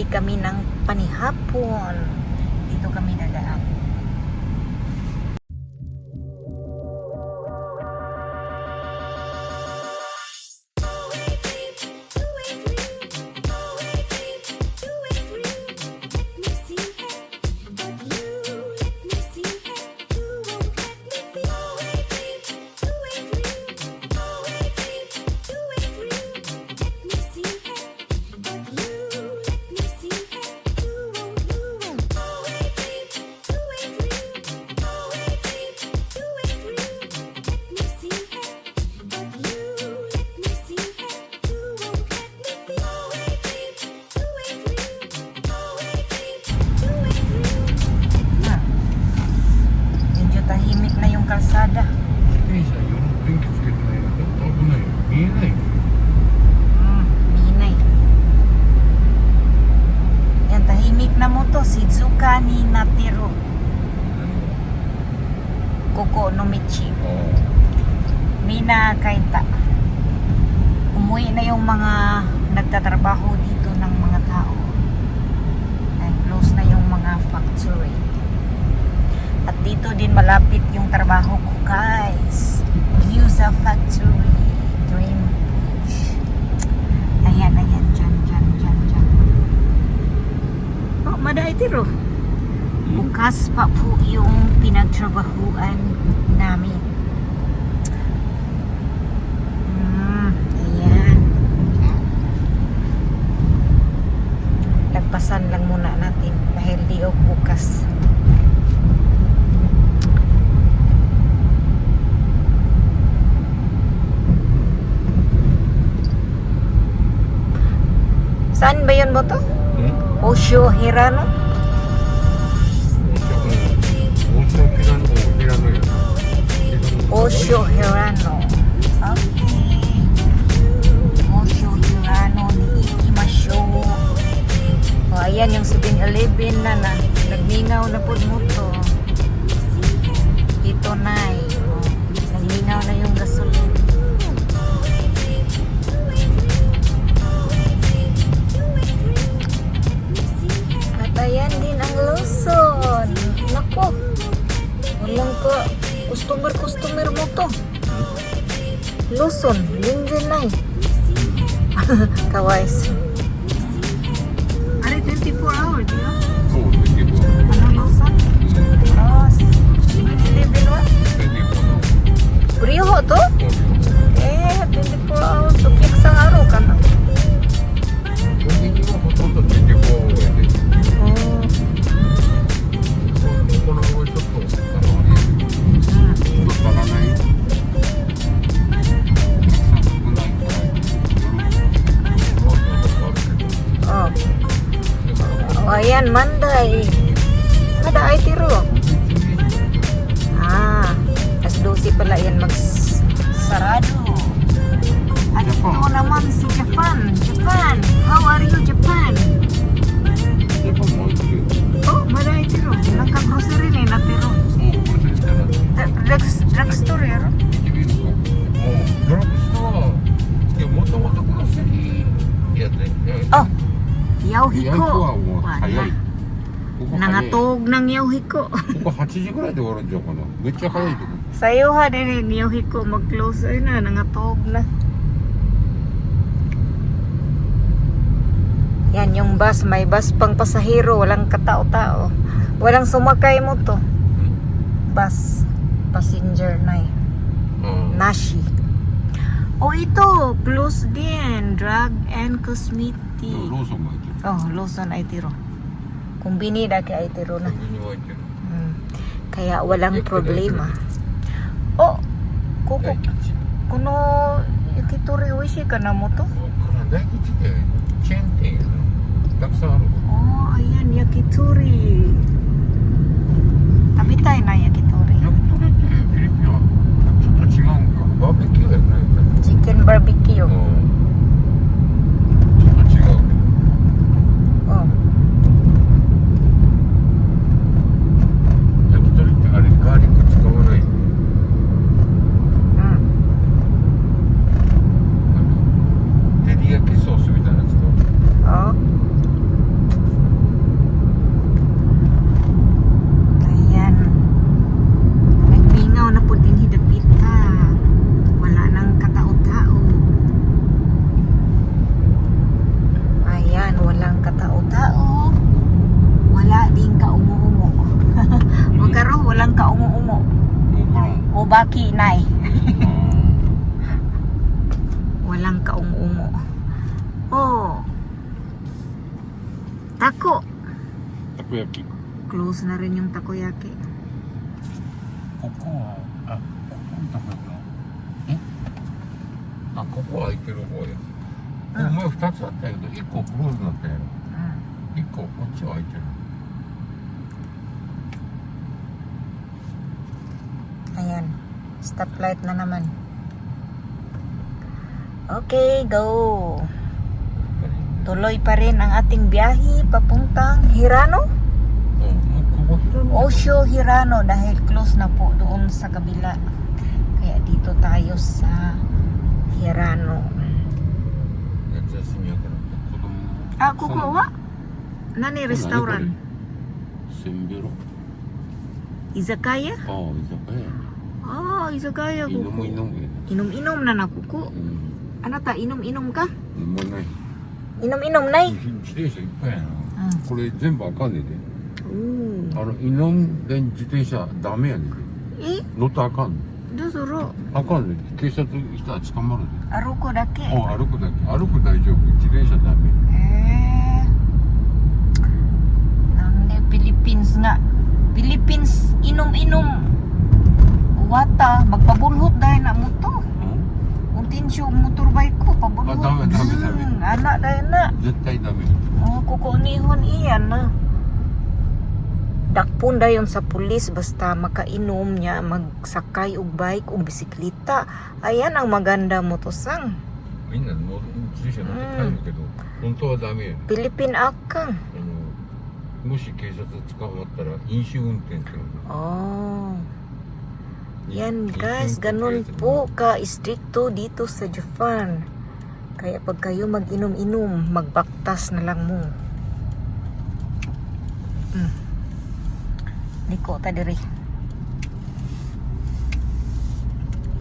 kami ng panihapon. Dito kami dadaan. Kalsada. 電車夜電気つけてないよ。危ないよ。見えないよ。Minay. Yan, tahimik na mo to. Shizuka ni Natiro. Koko no Michi. Mina Kaita. Umuwi na yung mga nagtatrabaho dito ng mga tao. And close na yung mga factory. At dito din malapit yung trabaho ko, guys. Yusa Factory, Dream Beach. Ayan, dyan. Oh, maday tiro. Bukas pa po yung pinagtrabahuan namin. Ayan. Lagpasan lang muna natin dahil di o bukas. Saan ba yun mo to? Osho Hirano? Osho Hirano. Okay. Osho Hirano ni Ikimashou. O, ayan yung 7-Eleven na nagningaw na po mo to. Ito na nagningaw na yung gasolina. Ayan din ang Lawson. Nako. Walang ko customer mo to. Lawson, din na Kawais. Are 24 hours, di ba? Oo, 24. Ano Lawson? Oh, 7-Eleven wa? 24. Priho to? 24 hours. So, kiksang araw ka na. 24はほとんど24やで。この子ちょっと足らない。少ないから夜 Oh, ayan, Monday. Ada ay tiro. Alas 12 pala yan magsarado. At ito naman si Japan. How are you, Japan? Oh, maday tiro. Nagka-grocery na natiro. Drugstore yaro? Oh, Yauhiko. Nangatog ng Yauhiko. ここ8時ぐらいで終わるんじゃうかな。めっちゃ早いとこ。 Sayo ha din Yauhiko mag-close ay na nangatog na. Yan yung bus, may bus pang pasahero, walang katao-tao. Walang sumakay mo to. Bus, passenger na Nashi. Oh, ito, close din. Drug and cosmetic. ローソンも入ってる。 Oh, Lawson ay tiro. Kumbini daki ay tiro na. コンビニも入ってる。 Kaya walang problema. Oh, kuko. Kuno yakitori oishii ka na mo to? 大吉でチェーン店やな。たくさんある。 Oh, ayan, yakitori. Tabitay na yakitori. 焼き鳥ってフィリピンはちょっと違うんか。バーベキューやね。Chicken barbecue. ちょっと違う。 Oh. 焼き鳥ってあれガーリック使わない。照り焼きソースみたいなやつと。 Oh. 焼き。Close na rin yung takoyaki. ここは、あ、ここのとこやな。えあ、ここは空いてる方や。お前2つあったけど、1個クローズになったやろ。1個こっちは空いてる。 Ayan. Stoplight na naman. Okay, go. Tuloy pa rin ang ating biyahe papuntang Hirano. ここ広い。 Osho Hirano dahil close na po doon sa kabila. Kaya dito tayo sa Hirano. 夏休みやから子供。 Ah, kuko wa? Nani restaurant? せんべろ。 Izakaya? ああ、居酒屋やね。 Ah, izakaya kuko. Inom-inom ya. Inom-inom na na kuko. Ano ta, inom-inom ka? もうない。 Inom-inom na自転車いっぱいやな。うんこれ全部あかんねんで。 Oh. 飲んで自転車ダメやねんで。 Eh, 乗ったらあかんねん。 dosuro. あかんねん。警察来たら捕まるで。 Aruko dake. あ、歩くだけ。歩く大丈夫。自転車ダメ。 Nang Philippines nga. Philippines, inom-inom. Wata, magpabulhot dahil na mo to. Untinsyo motorbike ko, pabulhot. Ah, dami. Anak dahil na. 絶対ダメ。 Oh, kukunihon iyan na. Dakpon dayon sa pulis basta makainom niya magsakay og bike o bisikleta. Ayan ang maganda mo to sang. みんな自転車乗って帰るけど、本当はダメやねん。 Philippine akang. もし警察捕まったら飲酒運転っていうのが。 Oh. Yan guys, ganun po ka-stricto dito sa Japan. Kaya pag kayo mag-inom-inom, magbaktas na lang mo. Liko ta diri.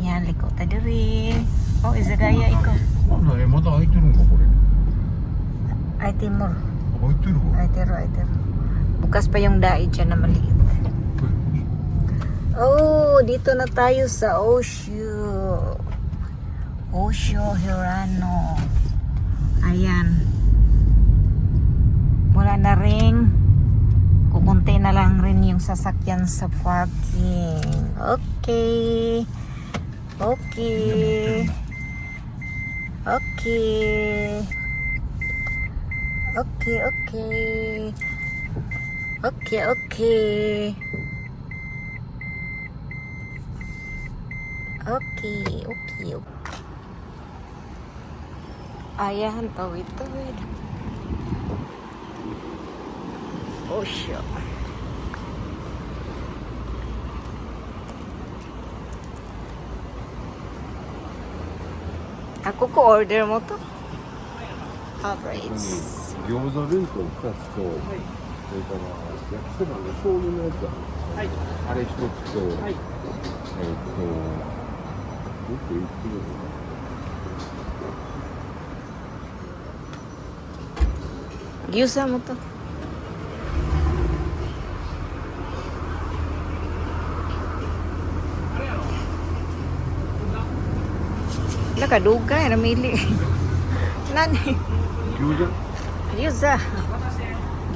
Yan, liko ta diri. Oh, izagaya iko. なんだね、まだ開いてるんかこれ。 Ay, Timur. 開いてるわ。 Ay, tero. Bukas pa yung daig dyan na maliit. Oh, dito na tayo sa Osho. Osho Hirano. Ayan. Wala na rin. Kukunti na lang rin yung sasakyan sa parking. Okay. Okay. Okay. Okay, okay. Okay, okay. Okay, okay. Ayan, tawid-tawid. Oh, shit. Ako ko order mo to. Alright. 餃子弁当2つと、それから焼きそばの醤油のやつあるんですか、あれ1つと、もっと言ってるのGyusa mo to. Nakadugay, namili. Nani? 餃子 Gyusa.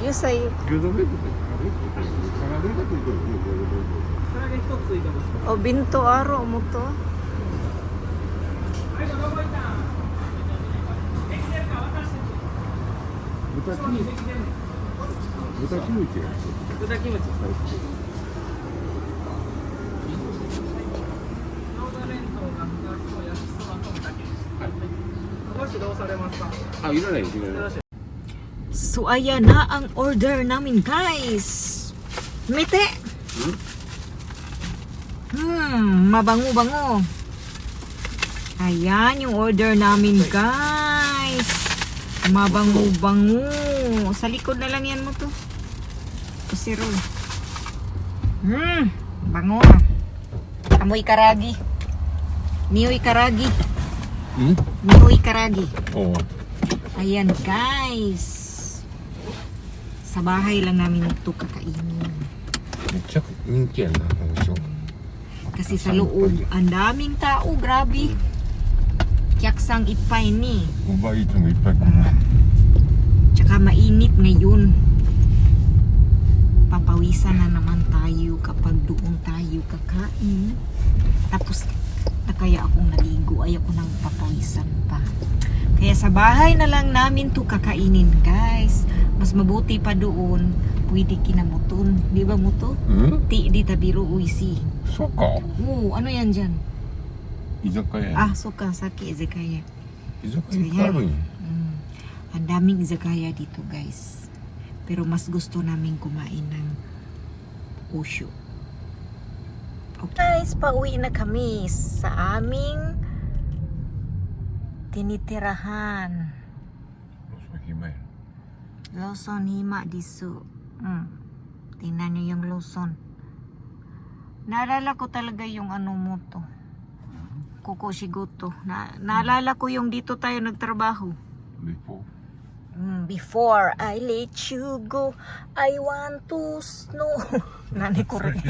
Gyusa yun. 餃子弁当ってあれ唐揚げがついてるね、餃子弁当。唐揚げ一つついてます。 O binto aro mo to. Buta kimchi. 豚キムチ。餃子弁当が2つと焼きそばと豚キムチ。はい。お箸どうされますか。あ、いらないです、いらない。 So ayan na ang order namin guys. Mite. Mabango-bango. Ayan yung order namin guys. Mabango-bango. Sa likod na lang yan mo to. Kusiro. Bango na. Amoy karagi. Nioy karagi. Nioy karagi. Oo. Ayan guys. Sa bahay lang namin ito kakainin. めっちゃ人気やな、王将。 Kasi sa loob, ang daming tao, grabe. Kiyaksang ipay ni. 5倍いつもいっぱい来る。 Tsaka mainit ngayon. papawisan na naman tayo kapag doon tayo kakain. Tapos na kaya akong naligo, ayaw ko nang papawisan pa. Kaya sa bahay na lang namin to kakainin, guys. Mas mabuti pa doon, pwede kinamuton. Di ba mo to? Ti di tabiro uisi. Suka. Oo, ano yan dyan? Izakaya. Ah, suka, sake, izakaya. Izakaya ito Ang daming izakaya dito, guys. Pero mas gusto namin kumain ng usyo. Okay. Guys, pauwi na kami sa aming tinitirahan. Lawson Hima Disu. Tingnan nyo yung Lawson. Naalala ko talaga yung ano mo to. Kuko Shigoto. Naalala ko yung dito tayo nagtrabaho. Before I let you go, I want to snow. Nani ko rin.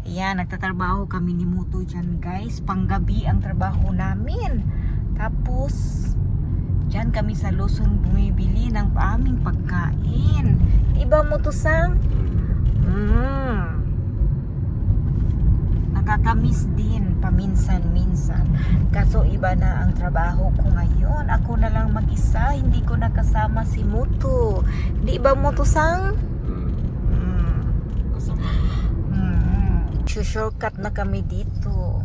Ayan, nagtatrabaho kami ni Muto dyan, guys. Panggabi ang trabaho namin. Tapos, dyan kami sa Luzon bumibili ng aming pagkain. Iba mo to, Sang? Nakakamiss din paminsan-minsan. Kaso iba na ang trabaho ko ngayon. Ako na lang mag-isa. Hindi ko nakasama si Muto. Di ba, Muto, Sang? Shortcut na kami dito.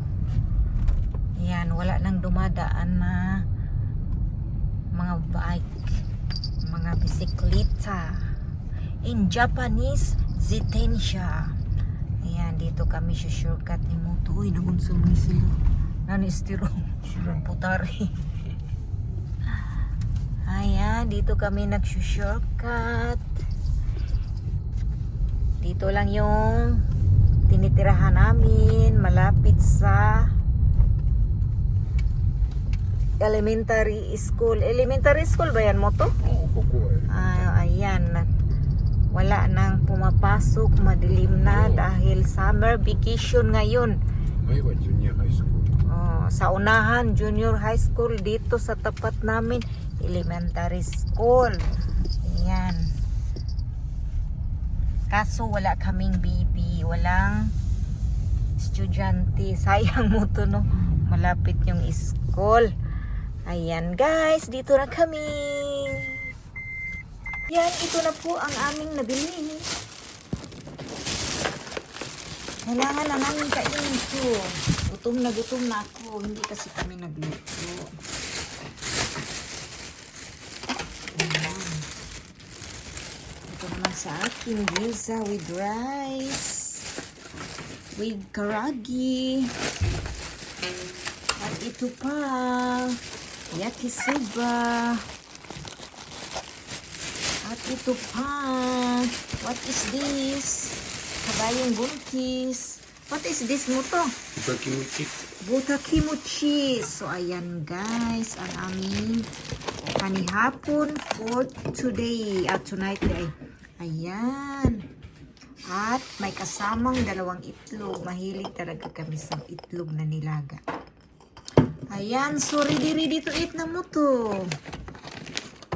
Yan, wala nang dumadaan na mga bike, mga bisikleta. In Japanese, zitensha. Ayan, dito kami sa shortcut ni Muto. Uy, nagunsong ni sila. Nanistiro. Putari. Ayan, dito kami nag-shortcut. Dito lang yung tinitirahan namin, malapit sa elementary school. Elementary school ba yan, Moto? Oo, kuko Ayan. Wala nang pumapasok, madilim na dahil summer vacation ngayon. May junior high school. Sa unahan, junior high school. Dito sa tapat namin, elementary school. Ayan. Kaso wala kaming baby, walang estudyante. Sayang mo to, no? Malapit yung school. Ayan, guys, dito na kami. Yan, ito na po ang aming nabili. Kailangan na namin kainin ito. Gutom na ako. Hindi kasi kami nagluto. Ito naman sa akin, gyoza with rice, with karagi. At ito pa, yakisoba. At ito pa, what is this? Kabayong buntis. What is this mo to? Itakimuchi. Butakimuchi. So, ayan guys, ang aming panihapon for today. At tonight ay, ayan. At may kasamang dalawang itlog. Mahilig talaga kami sa itlog na nilaga. Ayan, so ready to eat na mo to.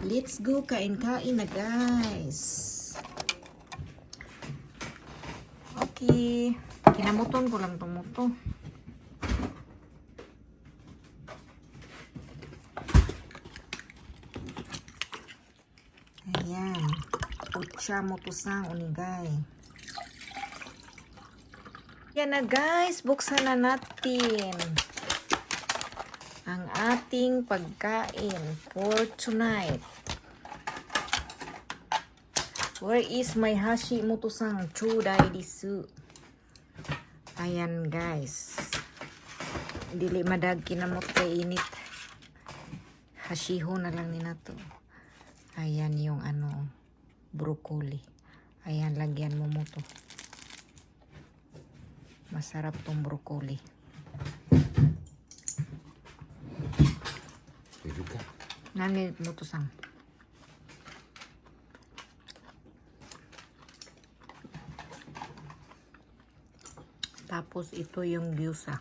Let's go, kain-kain na guys. Okay. Kinamuton ko lang itong muto. Ayan. Utsa mo to sang unigay. Yan na guys. Buksan na natin ang ating pagkain for tonight. Where is my hashi mo to sang chudai disu? Ayan guys. Dili madag kinamot kay init. Hashiho na lang ni nato. Ayan yung ano, broccoli. Ayan, lagyan mo mo to. Masarap tong broccoli. Nani mo to sang. Tapos ito yung gyoza.